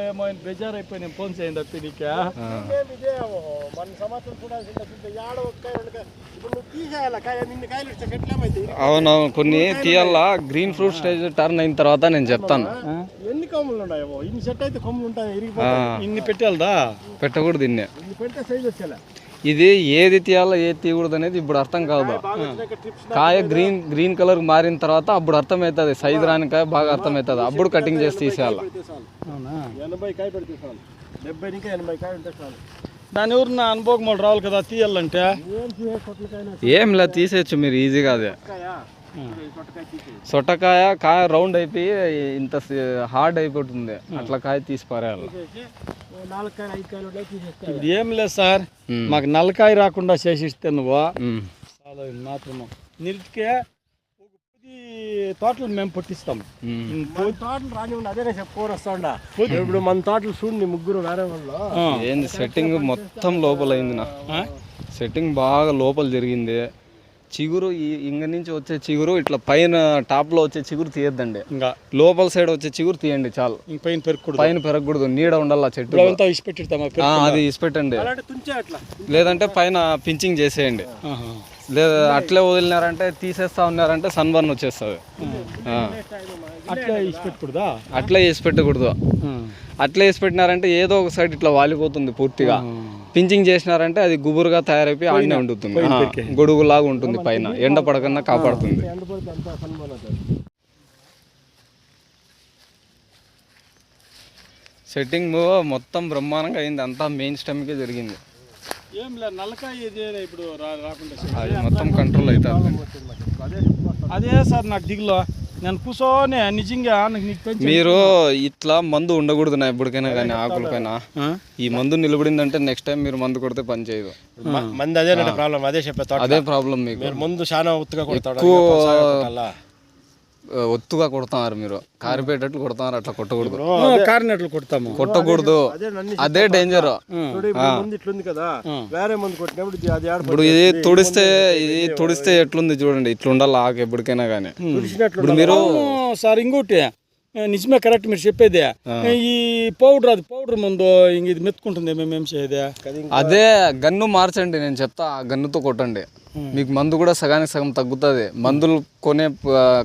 ఏమో బేజారైపోయి నేను ఫోన్ చేయండి తప్పి నీకే మన సంవత్సరం అవునవును, కొన్ని తీయాల గ్రీన్ ఫ్రూట్ స్టేజ్ టర్న్ అయిన తర్వాత నేను చెప్తాను. ఎన్ని కొమ్ములు ఉన్నాయేమో, ఇన్ని సెట్ అయితే కొమ్ములు ఉంటాయి, ఇన్ని పెట్టాలదా? పెట్టకూడదు, ఇన్ని పెడితే సైజ్ వచ్చేలా. ఇది ఏది తీయాలో ఏది తీయకూడదు అనేది ఇప్పుడు అర్థం కాదు. కాయ గ్రీన్ కలర్ మారిన తర్వాత అప్పుడు అర్థమవుతుంది, సైజు రాని కాయ బాగా అర్థమవుతుంది, అప్పుడు కటింగ్ చేసి తీసేయాలి. 80 కాయ పెడితే చాలు, 70 ఇంకా 80 కాయ ఉంటే చాలు. దాని ఎవరు నా అనుభవం వాళ్ళు రావాలి కదా తీయాలంటే. ఏం లేదు, తీసేయచ్చు మీరు ఈజీగా. అదే సొట్టకాయ కాయ రౌండ్ అయిపోయి ఇంత హార్డ్ అయిపోతుంది, అట్లా కాయ తీసి పారేయాలి. ఇప్పుడు ఏం లేదు సార్, మాకు నల్లకాయ రాకుండా చేసిస్తే నువ్వు మాత్రం నిరుకే తోటలు మేము పొట్టిస్తాం. తోటలు రానివ్వండి, అదే చెప్పుకోరు వస్తా. ఇప్పుడు మన తోటలు చూడండి, ముగ్గురు వేరే వాళ్ళు. ఏంది సెట్టింగ్ మొత్తం లోపల అయింది, నా సెట్టింగ్ బాగా లోపల జరిగింది. చిగురు ఇంక నుంచి వచ్చే చిగురు ఇట్లా పైన టాప్ లో వచ్చే చిగురు తీయద్దండి, ఇంకా లోపల సైడ్ వచ్చే చిగురు తీయండి చాలు. పైన పెరగకూడదు, నీడ ఉండాలి చెట్టు. అది ఇసిపెట్టండి, లేదంటే పైన పించింగ్ చేసేయండి. లేదా అట్లే వదిలినారంటే తీసేస్తా ఉన్నారంటే సన్ బర్న్ వచ్చేస్తుంది. అట్లే వేసి పెట్టకూడదు. అట్లే వేసి పెట్టినారంటే ఏదో ఒక సైడ్ ఇట్లా వాలిపోతుంది పూర్తిగా. పించింగ్ చేసినారంటే అది గుబురుగా తయారైపోయి ఆడనే ఉంటుంది, గొడుగులాగా ఉంటుంది, పైన ఎండ పడకుండా కాపాడుతుంది. సెట్టింగ్ మొత్తం బ్రహ్మాండంగా అయింది, అంతా మెయిన్ స్టెమ్కే జరిగింది. ఏం లేదు, నల్లకాయ ఇప్పుడు రాకుండా అది మొత్తం కంట్రోల్ అవుతుంది. అదే సార్ నాకు దిగులో, నేను కూర్చోనే నిజంగా మీరు ఇట్లా మందు ఉండకూడదు నా ఎప్పటికైనా కానీ ఆకుల పైన. ఈ మందు నిలబడిందంటే నెక్స్ట్ టైం మీరు మందు కొడితే పని చేయదు. మంది అదే ప్రాబ్లం, అదే చెప్పా, అదే ప్రాబ్లం మీకు. ముందు చాలా ఎక్కువ ఒత్తుగా కొడుతున్నారు మీరు, కారిపోయేటట్లు కొడుతున్నారు, అట్లా కొట్టకూడదు. కారినట్లు కొట్టకూడదు, అదే డేంజర్. ఇప్పుడు ఇది తుడిస్తే ఎట్లుంది చూడండి, ఇట్లా ఉండాలి ఆకు ఎప్పటికైనా కానీ. ఇప్పుడు మీరు సార్ ఇంకోటి నిజమే, కరెక్ట్ మీరు చెప్పేది. ఈ పౌడర్ ముందు ఇంక ఇది మెత్తుకుంటుంది, మేమేం చేయదే. అదే గన్ను మార్చండి, నేను చెప్తా, ఆ గన్నుతో కొట్టండి, మీకు మందు కూడా సగానికి సగం తగ్గుతుంది. మందులు కొనే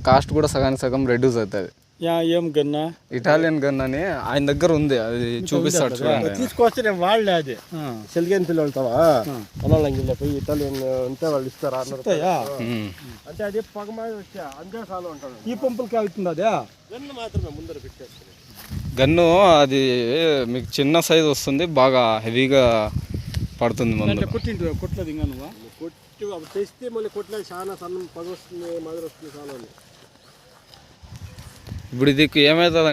కాస్ట్ కూడా సగానికి సగం రెడ్యూస్ అవుతుంది. ఏం గన్నా? ఇటాలియన్ గన్ అని ఆయన దగ్గర ఉంది, అది చూపిస్తాడు చూడండి. తీసుకొస్తే నేను వాళ్ళే, అది సెల్గేన్ పిల్లలు వెళ్తావా అనాలంగిలో పోయి ఇటాలియన్ అంతే వాళ్ళు ఇస్తారా అంటే అది పొగ వచ్చా అంతే చాలు ఉంటారు. ఈ పంపులకి అవుతుంది అదే గన్ను మాత్రమే ముందర పెట్టేస్తారు. గన్ను అది మీకు చిన్న సైజు వస్తుంది, బాగా హెవీగా పడుతుంది. మందు కొట్టలేదు ఇంకా నువ్వు కొట్టి తెస్తే మళ్ళీ కొట్టలేదు, చాలా సన్న పొగ వస్తుంది, మధుర వస్తుంది చాలా. ఇప్పుడు ఇది ఏమవుతుంది